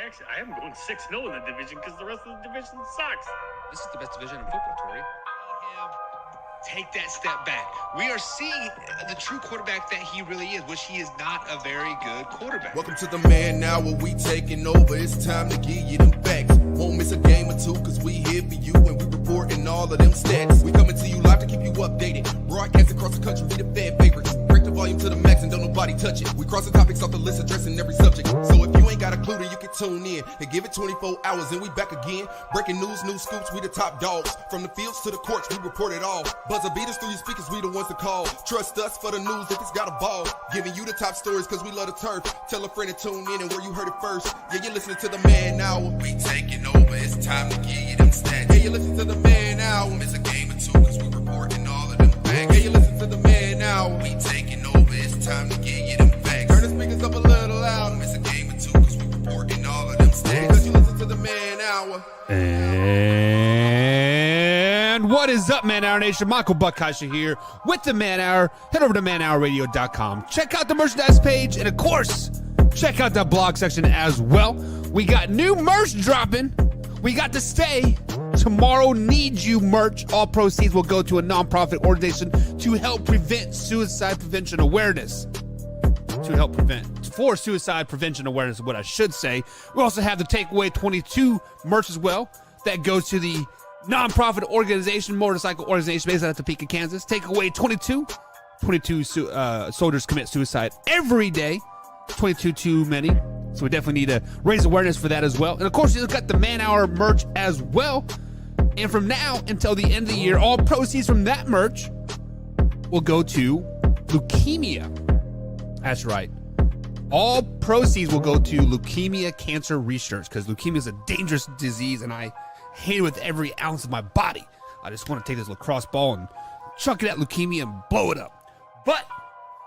I am going 6-0 in the division because the rest of the division sucks. This is the best division in football, Tori. Take that step back. We are seeing the true quarterback that he really is, which he is not a very good quarterback. Welcome to the Man Now, where we taking over. It's time to give you them facts. Won't miss a game or two, cause we here for you and we reporting all of them stats. We coming to you live to keep you updated. Broadcast across the country, we the fan favorites. Break the volume to the max and don't nobody touch it. We crossing topics off the list, addressing every subject. So if you ain't got a clue, then you can tune in and give it 24 hours and we back again. Breaking news, new scoops, we the top dogs. From the fields to the courts, we report it all. Buzzer beaters through your speakers, we the ones to call. Trust us for the news if it's got a ball. Giving you the top stories cause we love the turf. Tell a friend to tune in and where you heard it first. Yeah, you're listening to the Man Now. We taking over, it's time to give you them stats. Yeah, you listen to the Man Now. Miss a game or two cause we reporting all of them facts. Yeah, you listen to the Man Now. We taking over, it's time to give you them facts. Turn the speakers up a little loud. Miss a game or two cause we reporting all of them stats. Because you listen to the Man Hour. And what is up, Man Hour Nation? Michael Buckheischer here with the Man Hour. Head over to manhourradio.com. Check out the merchandise page, and of course, check out the blog section as well. We got new merch dropping. We got to stay. Tomorrow Needs You merch. All proceeds will go to a nonprofit organization to help prevent suicide prevention awareness. For suicide prevention awareness is what I should say. We also have the Takeaway 22 merch as well. That goes to the nonprofit organization, motorcycle organization based out of Topeka, Kansas. Takeaway 22. 22 soldiers commit suicide every day. 22 too many. So we definitely need to raise awareness for that as well. And of course, you've got the Man Hour merch as well. And from now until the end of the year, all proceeds from that merch will go to leukemia. That's right. All proceeds will go to leukemia cancer research because leukemia is a dangerous disease and I hate it with every ounce of my body. I just want to take this lacrosse ball and chuck it at leukemia and blow it up. But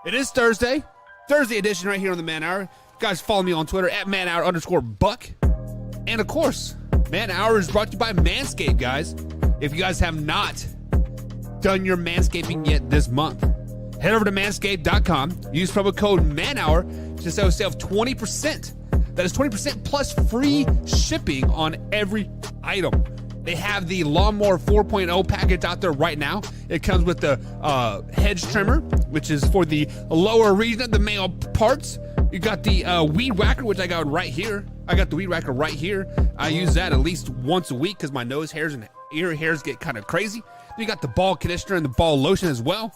it is Thursday edition right here on the Man Hour. Guys, follow me on Twitter at manhour_buck. And of course, Man Hour is brought to you by Manscaped, guys. If you guys have not done your manscaping yet this month, head over to manscaped.com. Use promo code MANHOUR to save yourself 20%. That is 20% plus free shipping on every item. They have the Lawnmower 4.0 package out there right now. It comes with the hedge trimmer, which is for the lower region of the male parts. You got the weed whacker, which I got right here. I got the weed whacker right here. I use that at least once a week because my nose hairs and ear hairs get kind of crazy. Then you got the ball conditioner and the ball lotion as well.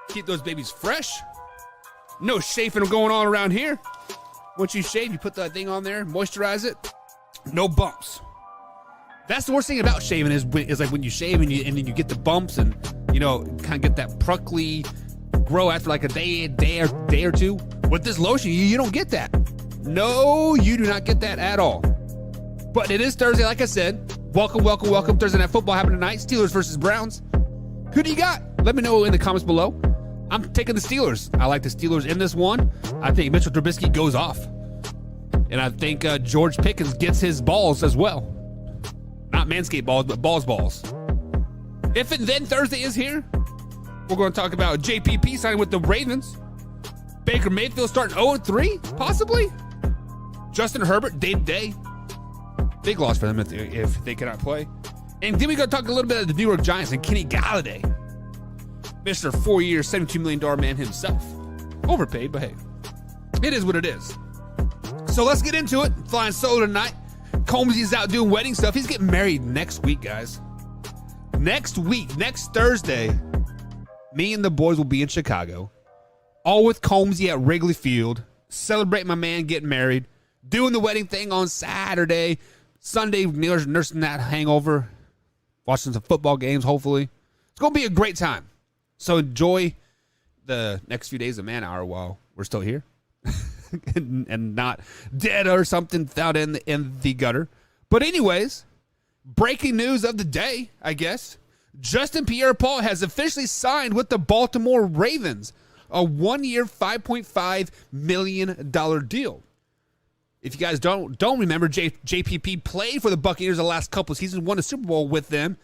Keep those babies fresh. No chafing going on around here. Once you shave, you put that thing on there, moisturize it. No bumps. That's the worst thing about shaving is like when you shave and then you get the bumps and kind of get that prickly grow after like a day or two. With this lotion, you don't get that. No, you do not get that at all. But it is Thursday, like I said. Welcome. Thursday Night Football happening tonight. Steelers versus Browns. Who do you got? Let me know in the comments below. I'm taking the Steelers. I like the Steelers in this one. I think Mitchell Trubisky goes off. And I think George Pickens gets his balls as well. Not Manscaped balls, but balls. If and then Thursday is here, we're going to talk about JPP signing with the Ravens. Baker Mayfield starting 0-3, possibly. Justin Herbert, day-to-day. Big loss for them if they cannot play. And then we got to talk a little bit of the New York Giants and Kenny Galladay. Mr. 4-year, $72 million man himself. Overpaid, but hey, it is what it is. So let's get into it. Flying solo tonight. Combsy's out doing wedding stuff. He's getting married next week, guys. Next Thursday, me and the boys will be in Chicago. All with Combsy at Wrigley Field. Celebrate my man getting married. Doing the wedding thing on Saturday. Sunday, nursing that hangover. Watching some football games, hopefully. It's going to be a great time. So enjoy the next few days of Man Hour while we're still here. and not dead or something out in the gutter. But anyways, breaking news of the day, I guess. Justin Pierre-Paul has officially signed with the Baltimore Ravens. A 1-year, $5.5 million deal. If you guys don't remember, JPP played for the Buccaneers the last couple of seasons, won a Super Bowl with them.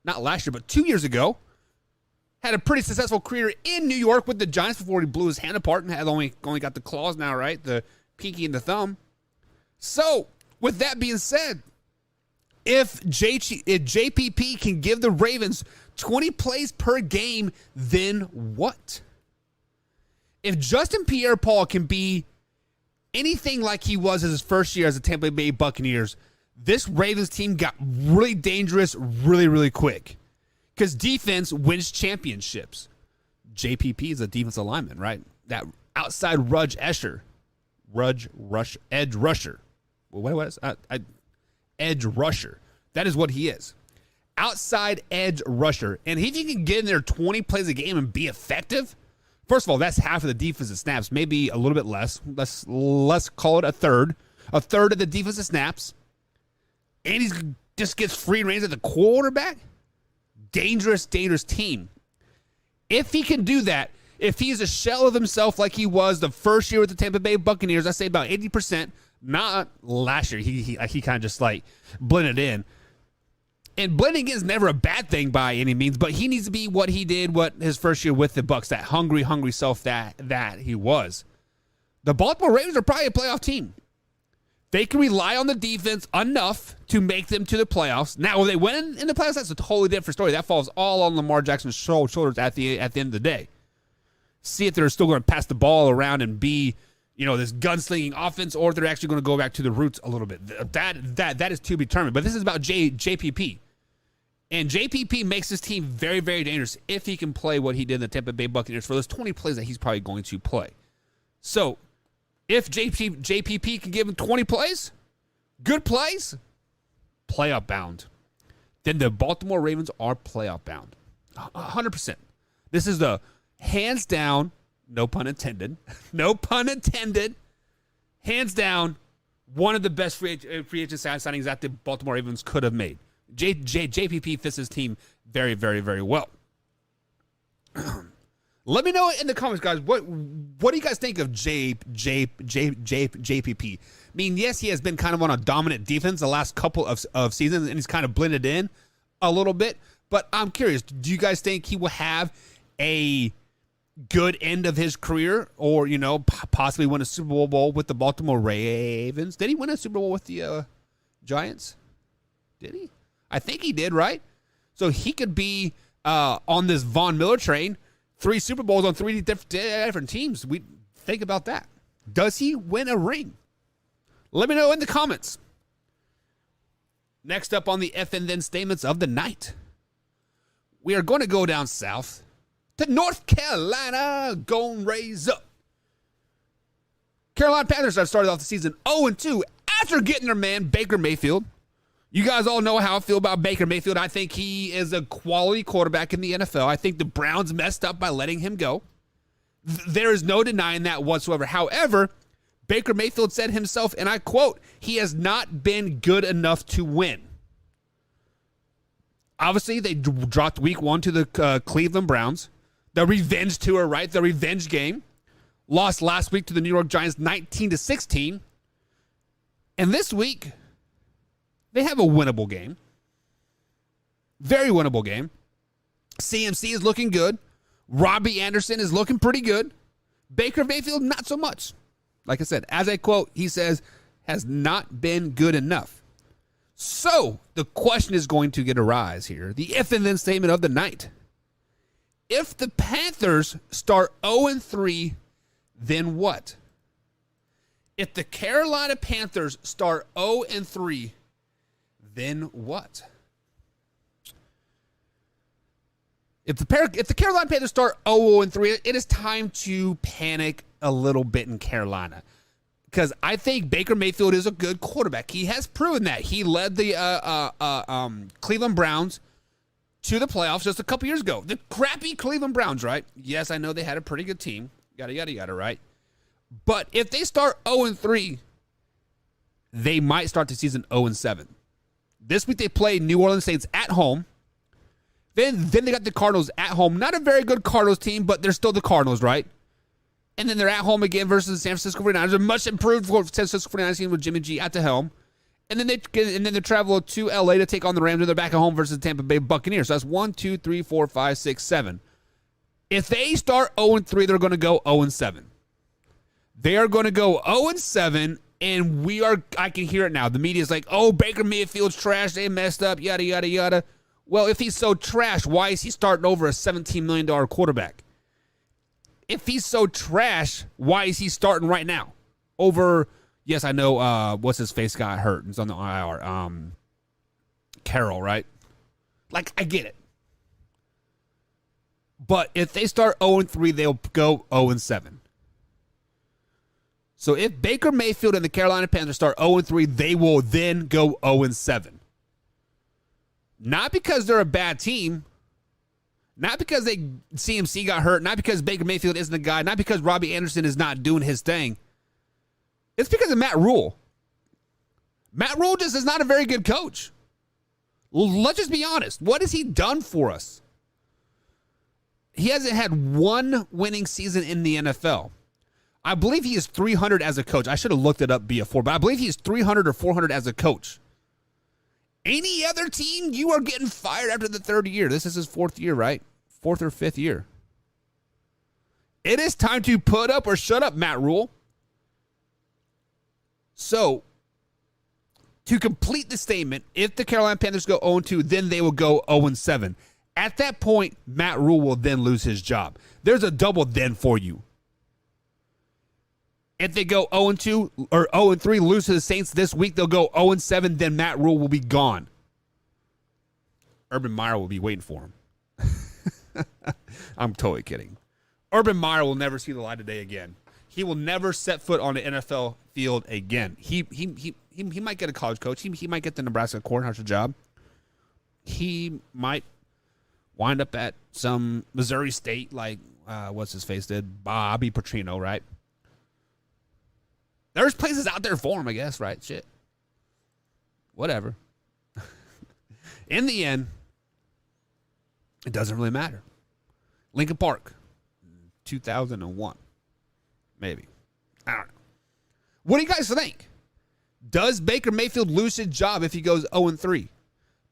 Not last year, but 2 years ago. Had a pretty successful career in New York with the Giants before he blew his hand apart and had only got the claws now, right? The pinky and the thumb. So, with that being said, if JPP can give the Ravens 20 plays per game, then what? If Justin Pierre-Paul can be anything like he was in his first year as a Tampa Bay Buccaneers, this Ravens team got really dangerous really, really quick. Because defense wins championships. JPP is a defensive lineman, right? That outside edge rusher. What was edge rusher? That is what he is. Outside edge rusher. And if he can get in there 20 plays a game and be effective, first of all, that's half of the defensive snaps, maybe a little bit less. Let's call it a third of the defensive snaps. And he just gets free reins at the quarterback. Dangerous team. If he can do that, if he's a shell of himself like he was the first year with the Tampa Bay Buccaneers, I say about 80%. Not last year. He kind of just like blended in. And blending in is never a bad thing by any means, but he needs to be what he did his first year with the Bucs, that hungry self that he was. The Baltimore Ravens are probably a playoff team. They can rely on the defense enough to make them to the playoffs. Now, when they win in the playoffs, that's a totally different story. That falls all on Lamar Jackson's shoulders at the end of the day. See if they're still going to pass the ball around and be, this gunslinging offense, or if they're actually going to go back to the roots a little bit. That is to be determined. But this is about JPP. And JPP makes this team very, very dangerous if he can play what he did in the Tampa Bay Buccaneers for those 20 plays that he's probably going to play. So, if JPP can give him 20 plays, good plays, playoff bound, then the Baltimore Ravens are playoff bound. 100%. This is the hands down, no pun intended, hands down, one of the best free agent signings that the Baltimore Ravens could have made. JPP fits his team very, very, very well. Let me know in the comments, guys. What do you guys think of JPP? I mean, yes, he has been kind of on a dominant defense the last couple of seasons, and he's kind of blended in a little bit. But I'm curious, do you guys think he will have a good end of his career, or possibly win a Super Bowl with the Baltimore Ravens? Did he win a Super Bowl with the Giants? Did he? I think he did, right? So he could be on this Von Miller train. 3 Super Bowls on 3 different teams. We think about that. Does he win a ring? Let me know in the comments. Next up on the F and Then statements of the night, we are going to go down south to North Carolina. Gonna raise up. Carolina Panthers have started off the season 0-2 after getting their man Baker Mayfield. You guys all know how I feel about Baker Mayfield. I think he is a quality quarterback in the NFL. I think the Browns messed up by letting him go. There is no denying that whatsoever. However, Baker Mayfield said himself, and I quote, he has not been good enough to win. Obviously, they dropped week 1 to the Cleveland Browns. The revenge tour, right? The revenge game. Lost last week to the New York Giants 19-16. And this week, they have a winnable game. Very winnable game. CMC is looking good. Robbie Anderson is looking pretty good. Baker Mayfield, not so much. Like I said, as I quote, he says, has not been good enough. So, the question is going to get arise here. The if and then statement of the night. If the Panthers start 0-3, then what? If the Carolina Panthers start 0-3, then what? If the Carolina Panthers start 0-3, it is time to panic a little bit in Carolina. Because I think Baker Mayfield is a good quarterback. He has proven that. He led the Cleveland Browns to the playoffs just a couple years ago. The crappy Cleveland Browns, right? Yes, I know they had a pretty good team. Yada, right? But if they start 0-3, they might start the season 0-7. This week they play New Orleans Saints at home. Then they got the Cardinals at home. Not a very good Cardinals team, but they're still the Cardinals, right? And then they're at home again versus the San Francisco 49ers. A much improved San Francisco 49ers team with Jimmy G at the helm. And then they travel to LA to take on the Rams, and they're back at home versus the Tampa Bay Buccaneers. So that's 1, 2, 3, 4, 5, 6, 7. If they start 0-3, they're going to go 0-7. They are going to go 0-7 And I can hear it now. The media's like, oh, Baker Mayfield's trash. They messed up, yada, yada, yada. Well, if he's so trash, why is he starting over a $17 million quarterback? If he's so trash, why is he starting right now? Over, yes, I know, what's his face got hurt. He's on the IR. Carroll, right? Like, I get it. But if they start 0-3, they'll go 0-7. So if Baker Mayfield and the Carolina Panthers start 0-3, they will then go 0-7. Not because they're a bad team. Not because CMC got hurt. Not because Baker Mayfield isn't the guy. Not because Robbie Anderson is not doing his thing. It's because of Matt Rule. Matt Rule just is not a very good coach. Let's just be honest. What has he done for us? He hasn't had one winning season in the NFL. I believe he is 300 as a coach. I should have looked it up before, but I believe he is 300 or 400 as a coach. Any other team, you are getting fired after the third year. This is his fourth year, right? Fourth or fifth year. It is time to put up or shut up, Matt Rule. So, to complete the statement, if the Carolina Panthers go 0-2, then they will go 0-7. At that point, Matt Rule will then lose his job. There's a double then for you. If they go 0-2 or 0-3, lose to the Saints this week, they'll go 0-7, then Matt Rule will be gone. Urban Meyer will be waiting for him. I'm totally kidding. Urban Meyer will never see the light of day again. He will never set foot on the NFL field again. He might get a college coach. He might get the Nebraska Cornhusker job. He might wind up at some Missouri State like, what's his face did? Bobby Petrino, right? There's places out there for him, I guess, right? Shit. Whatever. In the end, it doesn't really matter. Lincoln Park, 2001. Maybe. I don't know. What do you guys think? Does Baker Mayfield lose his job if he goes 0-3?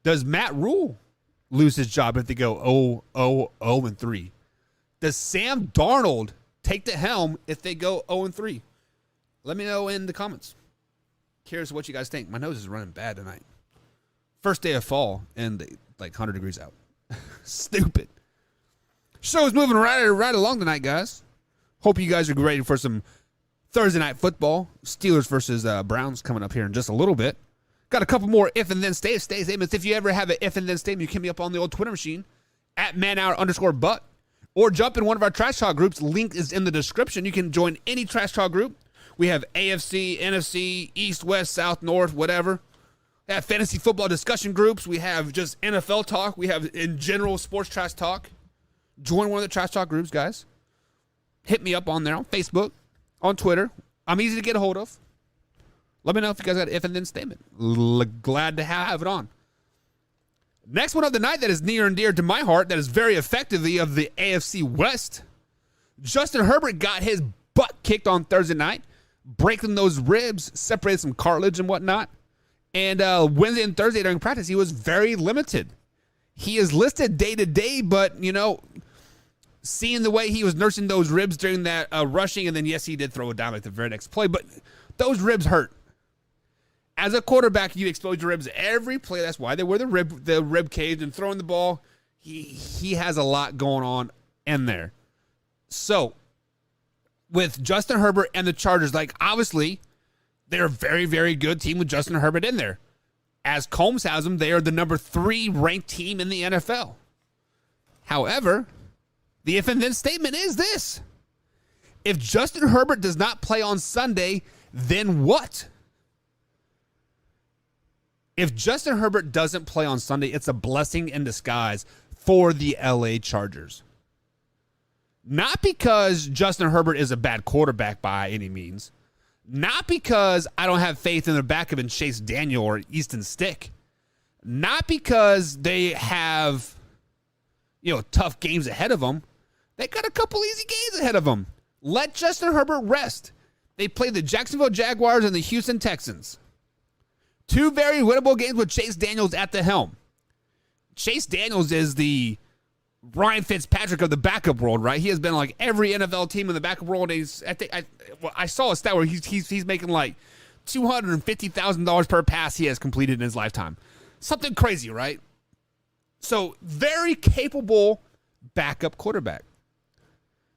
Does Matt Rule lose his job if they go 0-3? Does Sam Darnold take the helm if they go 0-3? Let me know in the comments. Curious what you guys think. My nose is running bad tonight. First day of fall and like 100 degrees out. Stupid. Show's moving right along tonight, guys. Hope you guys are ready for some Thursday night football. Steelers versus Browns coming up here in just a little bit. Got a couple more if and then statements. If you ever have an if and then statement, you can hit me up on the old Twitter machine at manhour_butt or jump in one of our trash talk groups. Link is in the description. You can join any trash talk group. We have AFC, NFC, East, West, South, North, whatever. We have fantasy football discussion groups. We have just NFL talk. We have, in general, sports trash talk. Join one of the trash talk groups, guys. Hit me up on there on Facebook, on Twitter. I'm easy to get a hold of. Let me know if you guys got an if and then statement. Glad to have it on. Next one of the night that is near and dear to my heart, that is very effectively of the AFC West. Justin Herbert got his butt kicked on Thursday night, breaking those ribs, separated some cartilage and whatnot. And Wednesday and Thursday during practice, he was very limited. He is listed day to day, but, seeing the way he was nursing those ribs during that rushing, and then, yes, he did throw it down like the very next play, but those ribs hurt. As a quarterback, you expose your ribs every play. That's why they wear the rib cage and throwing the ball. He has a lot going on in there. So, with Justin Herbert and the Chargers, obviously, they're a very, very good team with Justin Herbert in there. As Combs has them, they are the number 3 ranked team in the NFL. However, the if and then statement is this. If Justin Herbert does not play on Sunday, then what? If Justin Herbert doesn't play on Sunday, it's a blessing in disguise for the LA Chargers. Not because Justin Herbert is a bad quarterback by any means. Not because I don't have faith in the back of Chase Daniel or Easton Stick. Not because they have, tough games ahead of them. They got a couple easy games ahead of them. Let Justin Herbert rest. They play the Jacksonville Jaguars and the Houston Texans. 2 very winnable games with Chase Daniels at the helm. Chase Daniels is the Ryan Fitzpatrick of the backup world, right? He has been like every NFL team in the backup world. I saw a stat where he's making like $250,000 per pass he has completed in his lifetime. Something crazy, right? So, very capable backup quarterback.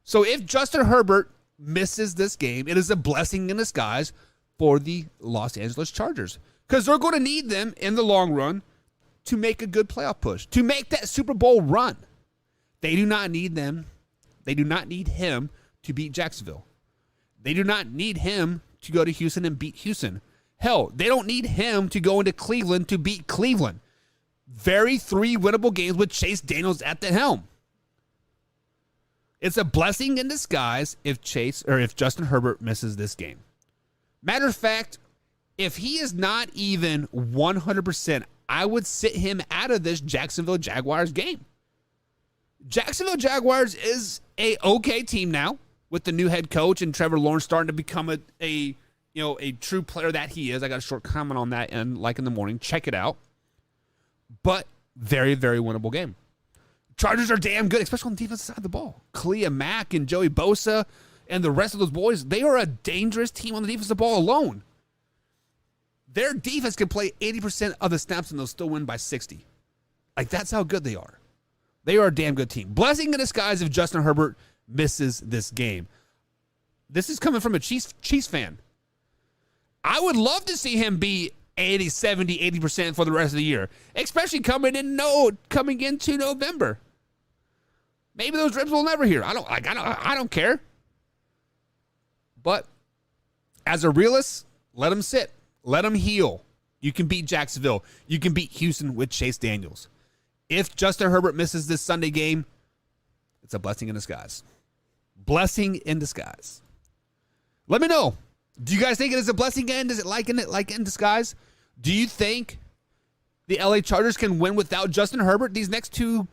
So, if Justin Herbert misses this game, it is a blessing in disguise for the Los Angeles Chargers, because they're going to need them in the long run to make a good playoff push, to make that Super Bowl run. They do not need them. They do not need him to beat Jacksonville. They do not need him to go to Houston and beat Houston. Hell, they don't need him to go into Cleveland to beat Cleveland. Very 3 winnable games with Chase Daniels at the helm. It's a blessing in disguise if Justin Herbert misses this game. Matter of fact, if he is not even 100%, I would sit him out of this Jacksonville Jaguars game. Jacksonville Jaguars is a okay team now with the new head coach and Trevor Lawrence starting to become a true player that he is. I got a short comment on that in the morning. Check it out. But very, very winnable game. Chargers are damn good, especially on the defensive side of the ball. Khalil Mack and Joey Bosa and the rest of those boys, they are a dangerous team on the defensive ball alone. Their defense can play 80% of the snaps and they'll still win by 60. That's how good they are. They are a damn good team. Blessing in disguise if Justin Herbert misses this game. This is coming from a Chiefs fan. I would love to see him be 80, 70, 80% for the rest of the year, especially coming into November. Maybe those ribs will never heal. I don't care. But as a realist, let him sit. Let him heal. You can beat Jacksonville. You can beat Houston with Chase Daniels. If Justin Herbert misses this Sunday game, it's a blessing in disguise. Blessing in disguise. Let me know. Do you guys think it is a blessing in? Is it like in disguise? Do you think the LA Chargers can win without Justin Herbert these next two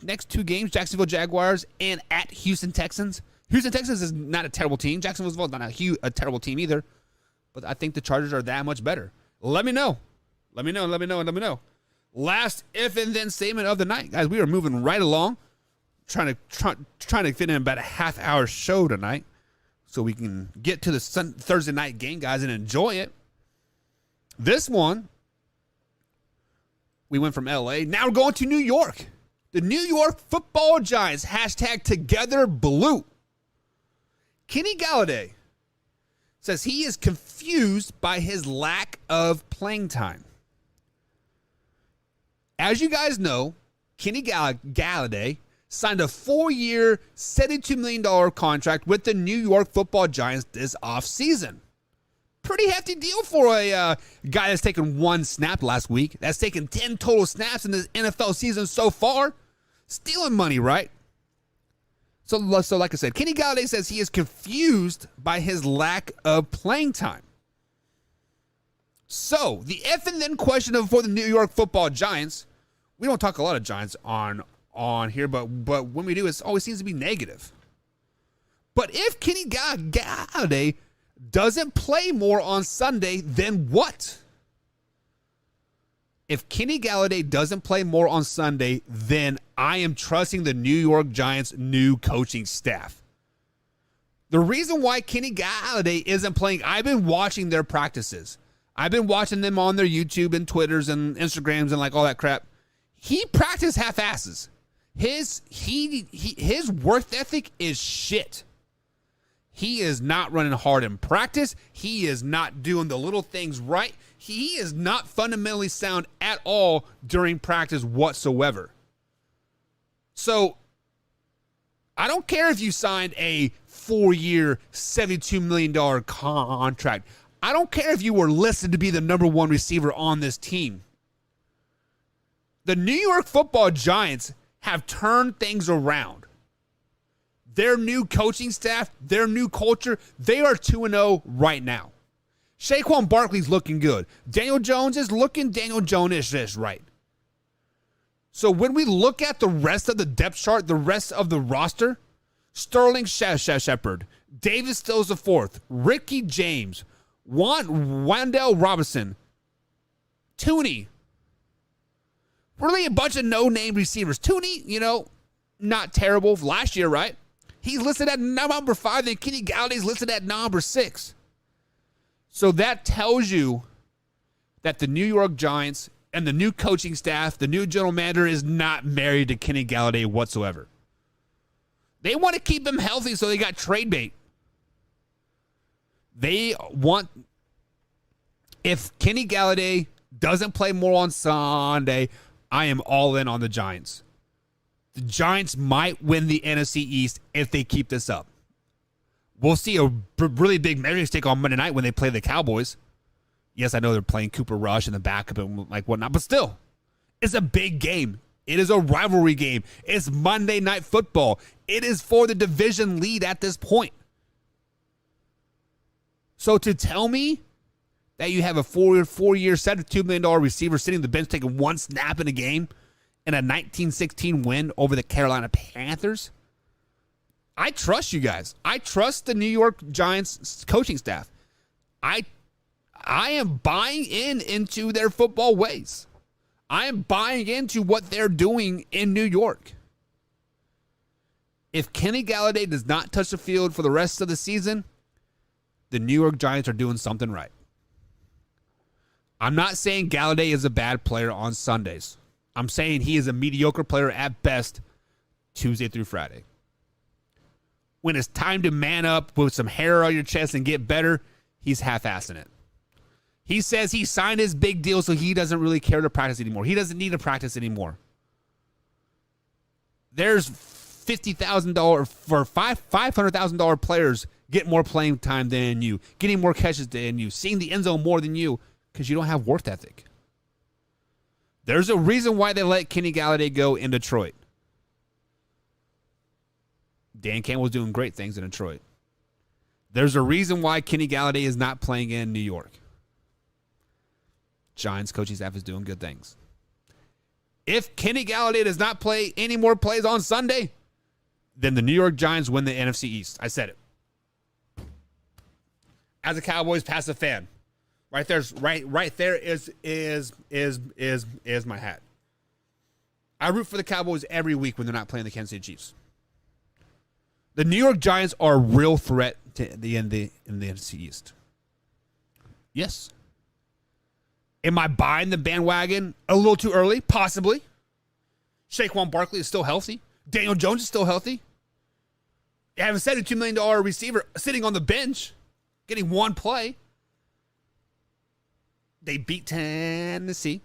games, Jacksonville Jaguars and at Houston Texans? Houston Texans is not a terrible team. Jacksonville's not a terrible team either. But I think the Chargers are that much better. Let me know. Let me know. Last if and then statement of the night. Guys, we are moving right along. Trying to fit in about a half-hour show tonight so we can get to the Thursday night game, guys, and enjoy it. This one, we went from L.A. Now we're going to New York. The New York Football Giants, #togetherblue. Kenny Galladay says he is confused by his lack of playing time. As you guys know, Kenny Galladay signed a 4-year, $72 million contract with the New York Football Giants this offseason. Pretty hefty deal for a guy that's taken 1 snap last week. That's taken 10 total snaps in the NFL season so far. Stealing money, right? So like I said, Kenny Galladay says he is confused by his lack of playing time. So, the if and then question for the New York Football Giants, we don't talk a lot of Giants on here, but when we do, it always seems to be negative. But if Kenny Galladay doesn't play more on Sunday, then what? If Kenny Galladay doesn't play more on Sunday, then I am trusting the New York Giants' new coaching staff. The reason why Kenny Galladay isn't playing, I've been watching their practices. I've been watching them on their YouTube and Twitters and Instagrams and all that crap. He practiced half-asses. His work ethic is shit. He is not running hard in practice. He is not doing the little things right. He is not fundamentally sound at all during practice whatsoever. So, I don't care if you signed a 4-year, $72 million contract. I don't care if you were listed to be the number 1 receiver on this team. The New York Football Giants have turned things around. Their new coaching staff, their new culture, they are 2-0 right now. Saquon Barkley's looking good. Daniel Jones is looking Daniel Jones-ish, right? So when we look at the rest of the depth chart, the rest of the roster, Sterling Shepard, David Stills IV, Ricky James, Wan'Dale Robinson, Tooney, really a bunch of no-name receivers. Tooney, not terrible last year, right? He's listed at number 5, and Kenny Galladay's listed at number 6. So that tells you that the New York Giants and the new coaching staff, the new general manager, is not married to Kenny Galladay whatsoever. They want to keep him healthy, so they got trade bait. They want, if Kenny Galladay doesn't play more on Sunday, I am all in on the Giants. The Giants might win the NFC East if they keep this up. We'll see a really big measuring stick on Monday night when they play the Cowboys. Yes, I know they're playing Cooper Rush in the backup and like whatnot, but still, it's a big game. It is a rivalry game. It's Monday Night Football. It is for the division lead at this point. So to tell me that you have a four-year, $72 million receiver sitting on the bench taking one snap in a game and a 19-16 win over the Carolina Panthers, I trust you guys. I trust the New York Giants coaching staff. I am buying into their football ways. I am buying into what they're doing in New York. If Kenny Galladay does not touch the field for the rest of the season, the New York Giants are doing something right. I'm not saying Galladay is a bad player on Sundays. I'm saying he is a mediocre player at best Tuesday through Friday. When it's time to man up with some hair on your chest and get better, he's half-assing it. He says he signed his big deal so he doesn't really care to practice anymore. He doesn't need to practice anymore. There's $50,000 for $500,000 players get more playing time than you, getting more catches than you, seeing the end zone more than you because you don't have work ethic. There's a reason why they let Kenny Galladay go in Detroit. Dan Campbell's doing great things in Detroit. There's a reason why Kenny Galladay is not playing in New York. Giants coaching staff is doing good things. If Kenny Galladay does not play any more plays on Sunday, then the New York Giants win the NFC East. I said it. As a Cowboys passive fan, right there is my hat. I root for the Cowboys every week when they're not playing the Kansas City Chiefs. The New York Giants are a real threat to the NFC East. Yes. Am I buying the bandwagon a little too early? Possibly. Saquon Barkley is still healthy. Daniel Jones is still healthy. You have a $72 million receiver sitting on the bench, getting one play. They beat Tennessee.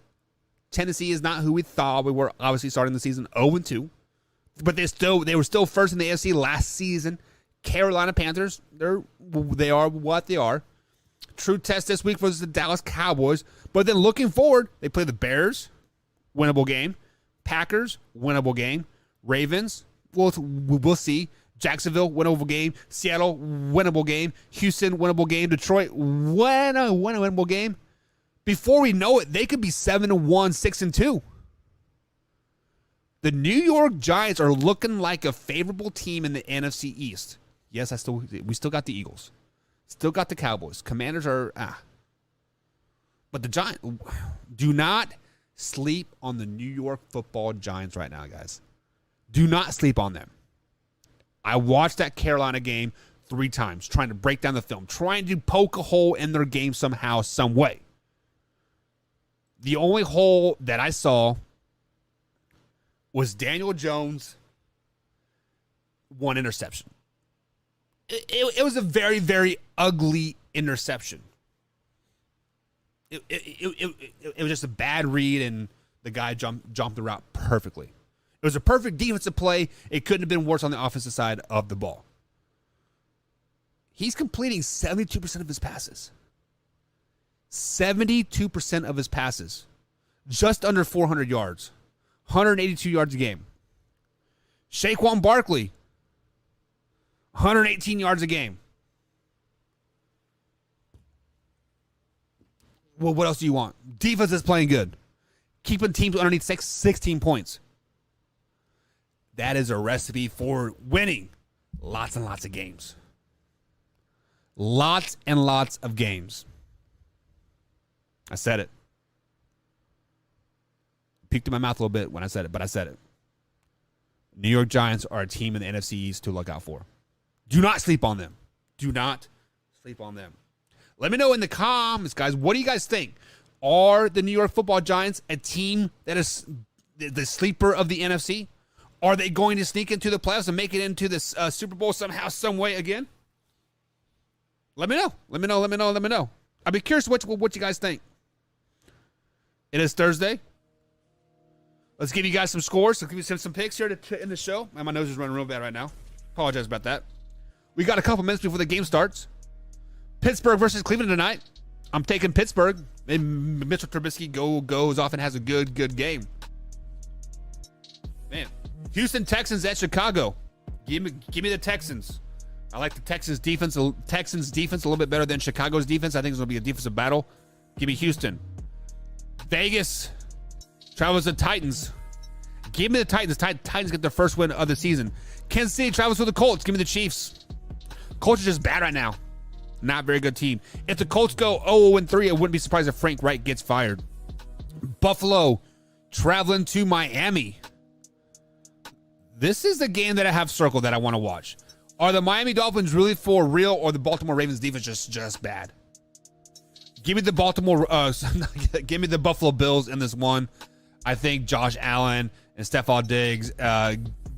Tennessee is not who we thought. We were obviously starting the season 0-2. But they were still first in the AFC last season. Carolina Panthers, they are what they are. True test this week was the Dallas Cowboys. But then looking forward, they play the Bears, winnable game. Packers, winnable game. Ravens, we'll see. Jacksonville, winnable game. Seattle, winnable game. Houston, winnable game. Detroit, winnable game. Before we know it, they could be 7-1, 6-2. The New York Giants are looking like a favorable team in the NFC East. Yes, we still got the Eagles. Still got the Cowboys. Commanders are But the Giants, do not sleep on the New York Football Giants right now, guys. Do not sleep on them. I watched that Carolina game 3 times, trying to break down the film, trying to poke a hole in their game somehow, some way. The only hole that I saw was Daniel Jones, 1 interception. It was a very, very ugly interception. It was just a bad read, and the guy jumped the route perfectly. It was a perfect defensive play. It couldn't have been worse on the offensive side of the ball. He's completing 72% of his passes. 72% of his passes. Just under 400 yards. 182 yards a game. Saquon Barkley, 118 yards a game. Well, what else do you want? Defense is playing good. Keeping teams underneath 16 points. That is a recipe for winning lots and lots of games. Lots and lots of games. I said it. Peeked in my mouth a little bit when I said it, but I said it. New York Giants are a team in the NFC East to look out for. Do not sleep on them. Do not sleep on them. Let me know in the comments, guys. What do you guys think? Are the New York Football Giants a team that is the sleeper of the NFC? Are they going to sneak into the playoffs and make it into this Super Bowl somehow, some way again? Let me know. Let me know. I'd be curious what you guys think. It is Thursday. Let's give you guys some scores. Let's give you some picks here in the show. My nose is running real bad right now. Apologize about that. We got a couple minutes before the game starts. Pittsburgh versus Cleveland tonight. I'm taking Pittsburgh. And Mitchell Trubisky goes off and has a good game. Man, Houston Texans at Chicago. Give me the Texans. I like the Texans defense a little bit better than Chicago's defense. I think it's going to be a defensive battle. Give me Houston. Vegas travels to Titans. Give me the Titans. Titans get their first win of the season. Kansas City travels to the Colts. Give me the Chiefs. Colts are just bad right now. Not a very good team. If the Colts go 0-3, I wouldn't be surprised if Frank Reich gets fired. Buffalo traveling to Miami. This is the game that I have circled that I want to watch. Are the Miami Dolphins really for real, or the Baltimore Ravens defense just bad? Give me the give me the Buffalo Bills in this one. I think Josh Allen and Stephon Diggs,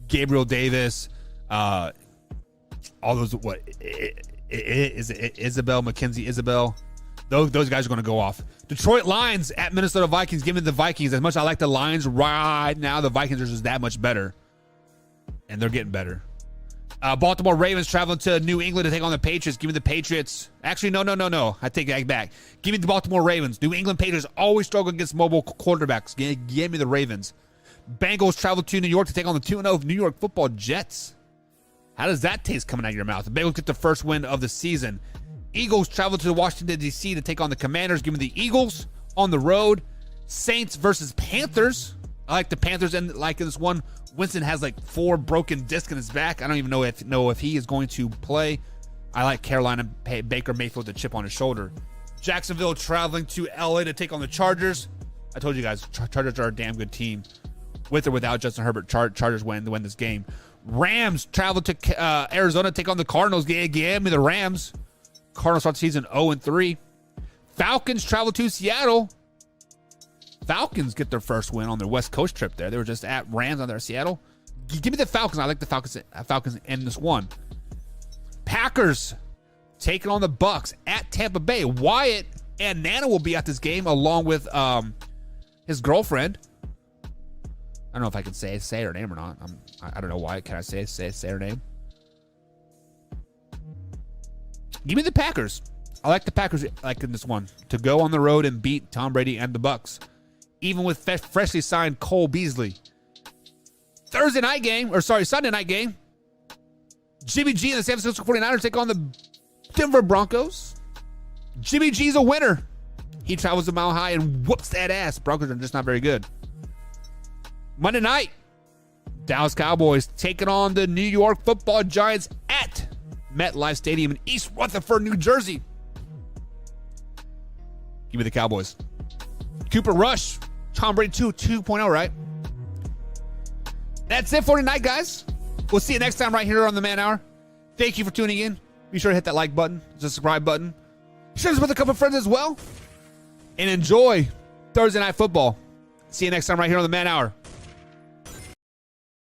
Gabriel Davis, all those, Mackenzie Isabel, those guys are going to go off. Detroit Lions at Minnesota Vikings. Give me the Vikings. As much as I like the Lions right now, the Vikings are just that much better, and they're getting better. Baltimore Ravens traveling to New England to take on the Patriots. Give me the Patriots. Actually, no. I take that back. Give me the Baltimore Ravens. New England Patriots always struggle against mobile quarterbacks. Give me the Ravens. Bengals travel to New York to take on the 2-0 New York Football Jets. How does that taste coming out of your mouth? The Bengals get the first win of the season. Eagles travel to Washington, D.C. to take on the Commanders. Give me the Eagles on the road. Saints versus Panthers. I like the Panthers, and like in this one, Winston has like 4 broken discs in his back. I don't even know if he is going to play. I like Carolina, Baker Mayfield, the chip on his shoulder. Jacksonville traveling to L.A. to take on the Chargers. I told you guys, Chargers are a damn good team. With or without Justin Herbert, Chargers win this game. Rams travel to Arizona to take on the Cardinals. Give me the Rams. Cardinals start the season 0-3. Falcons travel to Seattle. Falcons get their first win on their West Coast trip there. They were just at Rams on their Seattle. Give me the Falcons. I like the Falcons in this one. Packers taking on the Bucks at Tampa Bay. Wyatt and Nana will be at this game along with his girlfriend. I don't know if I can say her name or not. I don't know why. Can I say her name? Give me the Packers. I like the Packers like in this one to go on the road and beat Tom Brady and the Bucks, even with freshly signed Cole Beasley. Sunday night game. Jimmy G and the San Francisco 49ers take on the Denver Broncos. Jimmy G's a winner. He travels a mile high and whoops that ass. Broncos are just not very good. Monday night, Dallas Cowboys taking on the New York Football Giants at MetLife Stadium in East Rutherford, New Jersey. Give me the Cowboys. Cooper Rush, Tom Brady 2.0, right? That's it for tonight, guys. We'll see you next time right here on the Man Hour. Thank you for tuning in. Be sure to hit that like button, the subscribe button. Share this with a couple of friends as well. And enjoy Thursday Night Football. See you next time right here on the Man Hour.